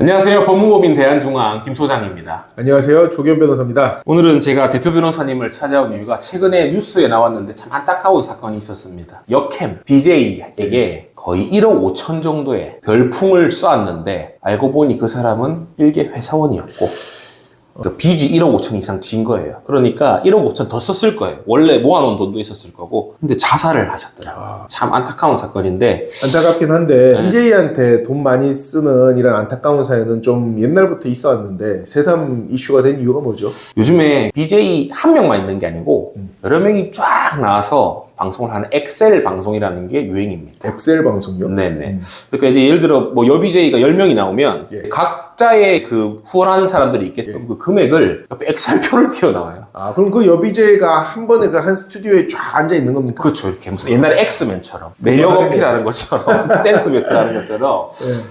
안녕하세요. 법무법인 대한중앙 김 소장입니다. 안녕하세요. 조기현 변호사입니다. 오늘은 제가 대표 변호사님을 찾아온 이유가 최근에 뉴스에 나왔는데 참 안타까운 사건이 있었습니다. 여캠 BJ에게 거의 1억 5천 정도의 별풍을 쏘았는데 알고 보니 그 사람은 일개 회사원이었고 그 빚이 1억 5천 이상 진 거예요. 그러니까 1억 5천 더 썼을 거예요. 원래 모아놓은 돈도 있었을 거고. 근데 자살을 하셨더라고요. 참 안타까운 사건인데. 안타깝긴 한데 BJ한테 돈 많이 쓰는 이런 안타까운 사연은 좀 옛날부터 있어 왔는데 새삼 이슈가 된 이유가 뭐죠? 요즘에 BJ 한 명만 있는 게 아니고 여러 명이 쫙 나와서 방송을 하는 엑셀 방송이라는 게 유행입니다. 엑셀 방송이요? 네네. 그러니까 이제 예를 들어 뭐 여비제이가 10명이 나오면 각자의 그 후원하는 사람들이 있겠던 그 금액을 옆에 엑셀표를 띄워 나와요. 아, 그럼 그 여비제이가 한 번에 그 한 스튜디오에 쫙 앉아 있는 겁니까? 그렇죠. 이렇게 무슨 옛날에 엑스맨처럼 매력 어필하는 것처럼 댄스 배틀하는 것처럼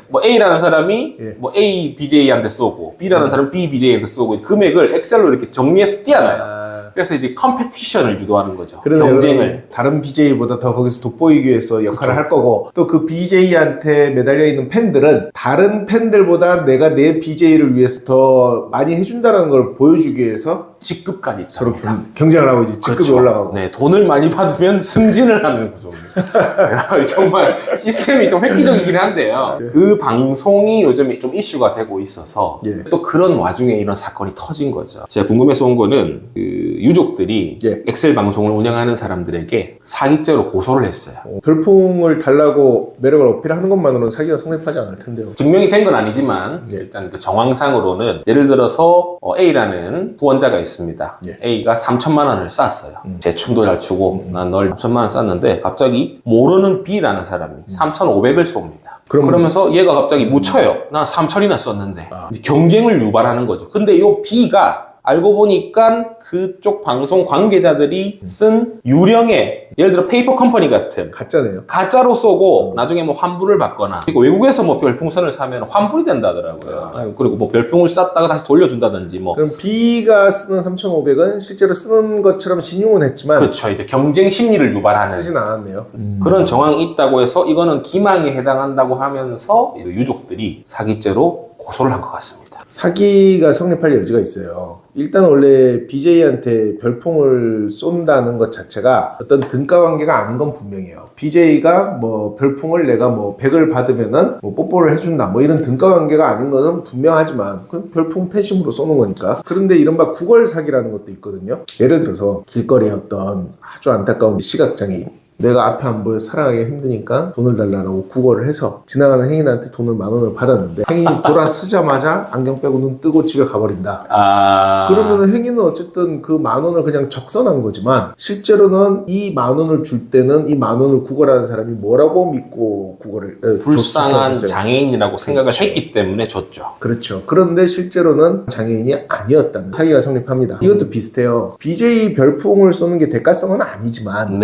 뭐 A라는 사람이 뭐 A BJ한테 쏘고 B라는 사람이 B BJ한테 쏘고 금액을 엑셀로 이렇게 정리해서 띄워놔요. 그래서 이제 컴페티션을 유도하는 거죠. 경쟁을. 다른 BJ보다 더 거기서 돋보이기 위해서 역할을 할 거고 또 그 BJ한테 매달려 있는 팬들은 다른 팬들보다 내가 내 BJ를 위해서 더 많이 해준다는 걸 보여주기 위해서 직급까지 서로 경쟁을 하고 이제 직급이 그렇죠. 올라가고. 네, 돈을 많이 받으면 승진을 하는 구조입니다. 정말 시스템이 좀 획기적이긴 한데요. 그 방송이 요즘에 좀 이슈가 되고 있어서 또 그런 와중에 이런 사건이 터진 거죠. 제가 궁금해서 온 거는 그 유족들이 엑셀 방송을 운영하는 사람들에게 사기죄로 고소를 했어요. 별풍을 달라고 매력을 어필하는 것만으로는 사기가 성립하지 않을 텐데요. 증명이 된 건 아니지만 일단 그 정황상으로는 예를 들어서 A라는 후원자가 있습니다. A가 3천만 원을 쐈어요. 제 춤도 잘 추고 난 널 3천만 원 쐈는데 갑자기 모르는 B라는 사람이 3,500을 쏩니다. 그러면서 얘가 갑자기 묻혀요. 난 3천이나 썼는데. 이제 경쟁을 유발하는 거죠. 근데 이 B가 알고 보니까 그쪽 방송 관계자들이 쓴 유령의 예를 들어 페이퍼 컴퍼니 같은 가짜네요. 가짜로 쏘고 나중에 뭐 환불을 받거나 그리고 외국에서 뭐 별풍선을 사면 환불이 된다더라고요. 그리고 뭐 별풍을 쐈다가 다시 돌려준다든지 뭐. 그럼 B가 쓰는 3,500은 실제로 쓰는 것처럼 신용은 했지만 그렇죠. 이제 경쟁 심리를 유발하는 쓰진 않았네요. 그런 정황이 있다고 해서 이거는 기망에 해당한다고 하면서 유족들이 사기죄로 고소를 한 것 같습니다. 사기가 성립할 여지가 있어요. 일단 원래 BJ한테 별풍을 쏜다는 것 자체가 어떤 등가 관계가 아닌 건 분명해요. BJ가 뭐 별풍을 내가 뭐 100을 받으면은 뭐 뽀뽀를 해준다 뭐 이런 등가 관계가 아닌 거는 분명하지만 그건 별풍 팬심으로 쏘는 거니까. 그런데 이른바 구걸 사기라는 것도 있거든요. 예를 들어서 길거리에 어떤 아주 안타까운 시각장애인 내가 앞에 안 보여 살아가기 힘드니까 돈을 달라고 구걸을 해서 지나가는 행인한테 돈을 10,000원을 받았는데 행인이 돌아서자마자 안경 빼고 눈 뜨고 집에 가버린다. 그러면 행인은 어쨌든 그 10,000원을 그냥 적선한 거지만 실제로는 이 10,000원을 줄 때는 이 10,000원을 구걸하는 사람이 뭐라고 믿고 구걸을 불쌍한 장애인이라고 생각을 했기 때문에 줬죠. 그렇죠. 그런데 실제로는 장애인이 아니었다면 사기가 성립합니다. 이것도 비슷해요. BJ 별풍을 쏘는 게 대가성은 아니지만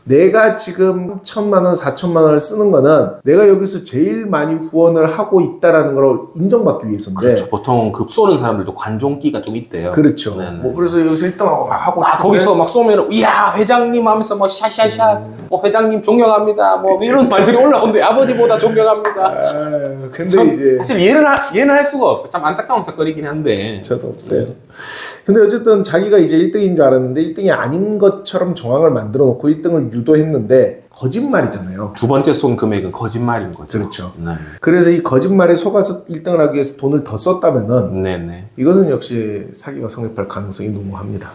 내가 지금 1,000만 원, 4천만 원을 쓰는 거는 내가 여기서 제일 많이 후원을 하고 있다라는 걸 인정받기 위해서인데. 그렇죠. 보통 그 쏘는 사람들도 관종기가 좀 있대요. 그렇죠. 뭐 그래서 여기서 1등하고 막 하고 싶은데 거기서 막 쏘면 이야 회장님 하면서 막 샤샤샤 뭐 회장님 존경합니다 뭐 이런 말들이 올라오는데 아버지보다 존경합니다. 근데 이제 사실 이해는 할 수가 없어. 참 안타까운 사건이긴 한데. 저도 없어요. 근데 어쨌든 자기가 이제 1등인 줄 알았는데 1등이 아닌 것처럼 정황을 만들어 놓고 1등을 유도했는데 거짓말이잖아요. 두 번째 쏜 금액은 거짓말인 거죠. 그렇죠. 그래서 이 거짓말에 속아서 1등을 하기 위해서 돈을 더 썼다면은 이것은 역시 사기가 성립할 가능성이 농후합니다.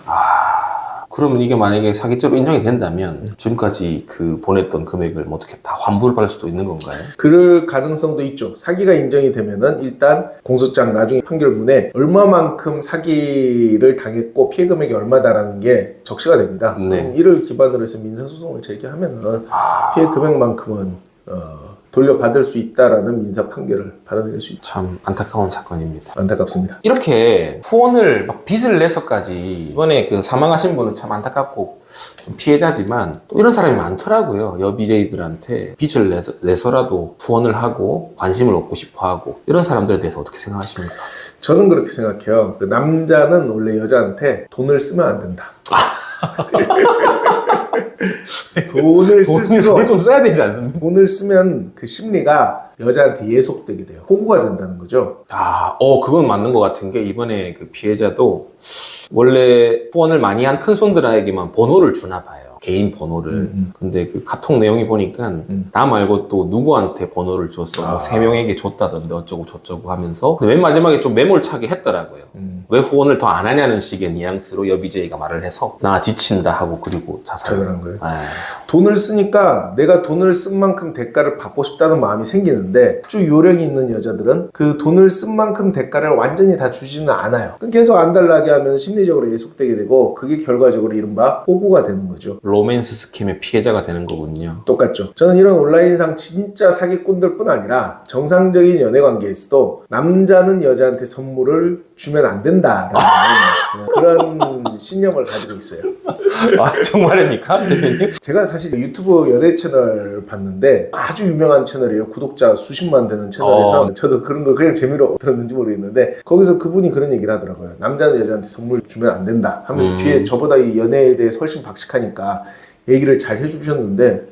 그러면 이게 만약에 사기죄로 인정이 된다면 지금까지 그 보냈던 금액을 뭐 어떻게 다 환불받을 수도 있는 건가요? 그럴 가능성도 있죠. 사기가 인정이 되면은 일단 공소장 나중에 판결문에 얼마만큼 사기를 당했고 피해 금액이 얼마다라는 게 적시가 됩니다. 이를 기반으로 해서 민사소송을 제기하면은 피해 금액만큼은 돌려받을 수 있다라는 민사 판결을 받아들일 수 있죠. 참 안타까운 사건입니다. 안타깝습니다. 이렇게 후원을 막 빚을 내서까지 이번에 그 사망하신 분은 참 안타깝고 좀 피해자지만 또 이런 사람이 많더라고요. 여비제이들한테 빚을 내서라도 후원을 하고 관심을 얻고 싶어하고 이런 사람들에 대해서 어떻게 생각하십니까? 저는 그렇게 생각해요. 그 남자는 원래 여자한테 돈을 쓰면 안 된다. 돈을 쓸수록 돈을 좀 써야 되지 않습니까? 돈을 쓰면 그 심리가 여자한테 예속되게 돼요. 호구가 된다는 거죠. 그건 맞는 것 같은 게 이번에 그 피해자도 원래 후원을 많이 한 큰손들에게만 번호를 주나 봐요. 개인 번호를. 근데 그 카톡 내용이 보니까 나 말고 또 누구한테 번호를 줬어. 뭐 3명에게 줬다던데 어쩌고 저쩌고 하면서 맨 마지막에 좀 매몰차게 했더라고요. 왜 후원을 더 안 하냐는 식의 뉘앙스로 여비제이가 말을 해서 나 지친다 하고 그리고 자살한 거예요. 돈을 쓰니까 내가 돈을 쓴 만큼 대가를 받고 싶다는 마음이 생기는데 쭉 요령이 있는 여자들은 그 돈을 쓴 만큼 대가를 완전히 다 주지는 않아요. 계속 안 달라게 하면 심리적으로 예속되게 되고 그게 결과적으로 이른바 호구가 되는 거죠. 로맨스 스캠의 피해자가 되는 거군요. 똑같죠. 저는 이런 온라인상 진짜 사기꾼들 뿐 아니라 정상적인 연애 관계에서도 남자는 여자한테 선물을 주면 안 된다라는 그런 신념을 가지고 있어요. 정말입니까? 제가 사실 유튜브 연애 채널 봤는데 아주 유명한 채널이에요. 구독자 수십만 되는 채널에서 저도 그런 걸 그냥 재미로 들었는지 모르겠는데 거기서 그분이 그런 얘기를 하더라고요. 남자는 여자한테 선물 주면 안 된다 하면서 뒤에 저보다 이 연애에 대해 훨씬 박식하니까 얘기를 잘 해주셨는데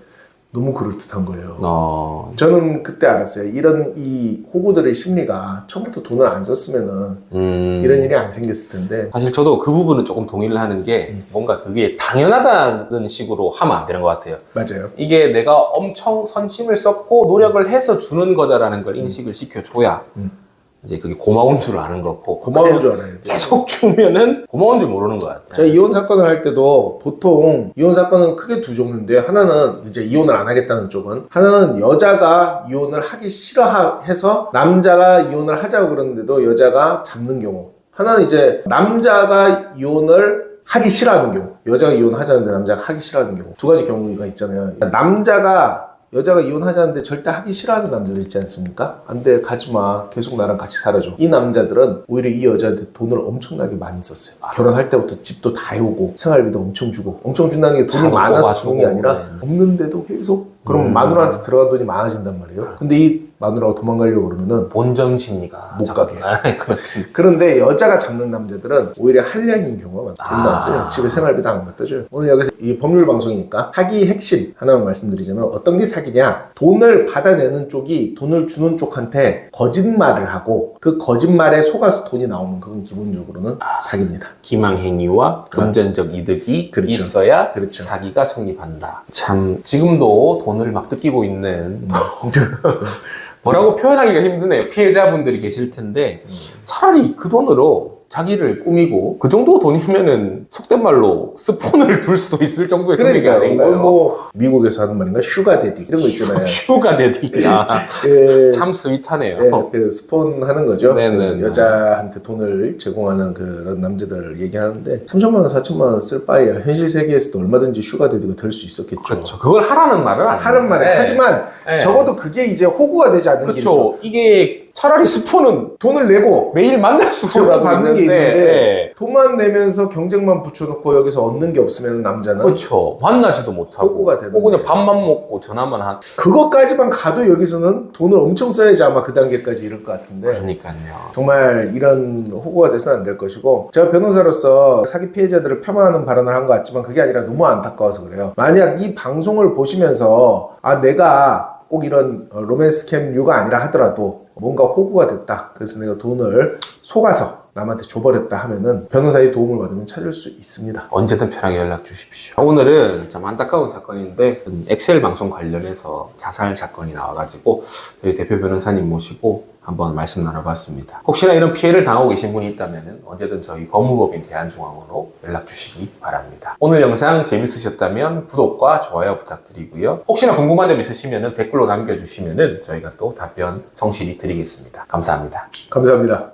너무 그럴듯한 거예요. 저는 그때 알았어요. 이런 이 호구들의 심리가 처음부터 돈을 안 썼으면은 이런 일이 안 생겼을 텐데. 사실 저도 그 부분은 조금 동의를 하는 게 뭔가 그게 당연하다는 식으로 하면 안 되는 것 같아요. 맞아요. 이게 내가 엄청 선심을 썼고 노력을 해서 주는 거다라는 걸 인식을 시켜줘야 이제 그게 고마운 줄 아는 거고 고마운 줄 알아야 돼요. 계속 주면은 고마운 줄 모르는 것 같아요. 제가 이혼 사건을 할 때도 보통 이혼 사건은 크게 두 종류인데 하나는 이제 이혼을 안 하겠다는 쪽은 하나는 여자가 이혼을 하기 싫어해서 남자가 이혼을 하자고 그러는데도 여자가 잡는 경우 하나는 이제 남자가 이혼을 하기 싫어하는 경우 여자가 이혼하자는데 남자가 하기 싫어하는 경우 두 가지 경우가 있잖아요. 여자가 이혼하자는데 절대 하기 싫어하는 남자들 있지 않습니까? 안 돼, 가지마. 계속 나랑 같이 살아줘. 이 남자들은 오히려 이 여자한테 돈을 엄청나게 많이 썼어요. 결혼할 때부터 집도 다 해오고 생활비도 엄청 주고 엄청 준다는 게 돈이 많아서 주는 게 아니라 없는데도 계속 그럼 마누라한테 들어간 돈이 많아진단 말이에요. 근데 이 마누라가 도망가려고 그러면은 본전 심리가 못 가게. 그런데 여자가 잡는 남자들은 오히려 한량인 경우가 많아요. 집에 생활비도 안 갖다 줘요. 오늘 여기서 이 법률 방송이니까 사기의 핵심 하나만 말씀드리자면 어떤 게 사기냐? 돈을 받아내는 쪽이 돈을 주는 쪽한테 거짓말을 하고 그 거짓말에 속아서 돈이 나오면 그건 기본적으로는 사기입니다. 기망행위와 금전적 이득이 그렇죠. 있어야 그렇죠. 사기가 성립한다. 참 지금도 돈을 막 뜯기고 있는 뭐라고 표현하기가 힘드네요. 피해자분들이 계실 텐데 차라리 그 돈으로 자기를 꾸미고 그 정도 돈이면은 속된 말로 스폰을 둘 수도 있을 정도의 금액이 아닌가요? 뭐 미국에서 하는 말인가? 슈가데디 이런 거 있잖아요. 슈가데디. 참 스윗하네요. 네, 그 스폰 하는 거죠. 네네. 여자한테 돈을 제공하는 그런 남자들을 얘기하는데 3천만 원, 4천만 원 쓸 바에야 현실 세계에서도 얼마든지 슈가데디가 될 수 있었겠죠. 그렇죠. 그걸 하라는 말은 아니에요. 하는 말에 하지만 적어도 그게 이제 호구가 되지 않는 길이죠. 그렇죠. 이게 차라리 스폰은 돈을 내고 매일 만날 수라도 받는 게 있는데 네. 돈만 내면서 경쟁만 붙여놓고 여기서 얻는 게 없으면 남자는 그렇죠. 만나지도 못하고 호구가 되는 그냥 밥만 먹고 전화만 한 그것까지만 가도 여기서는 돈을 엄청 써야지 아마 그 단계까지 이를 것 같은데 그러니까요. 정말 이런 호구가 돼서는 안 될 것이고 제가 변호사로서 사기 피해자들을 폄하하는 발언을 한 것 같지만 그게 아니라 너무 안타까워서 그래요. 만약 이 방송을 보시면서 내가 꼭 이런 로맨스 스캠류가 아니라 하더라도 뭔가 호구가 됐다. 그래서 내가 돈을 속아서 남한테 줘버렸다 하면은 변호사의 도움을 받으면 찾을 수 있습니다. 언제든 편하게 연락 주십시오. 오늘은 좀 안타까운 사건인데 엑셀 방송 관련해서 자살 사건이 나와가지고 저희 대표 변호사님 모시고 한번 말씀 나눠봤습니다. 혹시나 이런 피해를 당하고 계신 분이 있다면 언제든 저희 법무법인 대한중앙으로 연락 주시기 바랍니다. 오늘 영상 재밌으셨다면 구독과 좋아요 부탁드리고요. 혹시나 궁금한 점 있으시면 댓글로 남겨주시면 저희가 또 답변 성실히 드리겠습니다. 감사합니다. 감사합니다.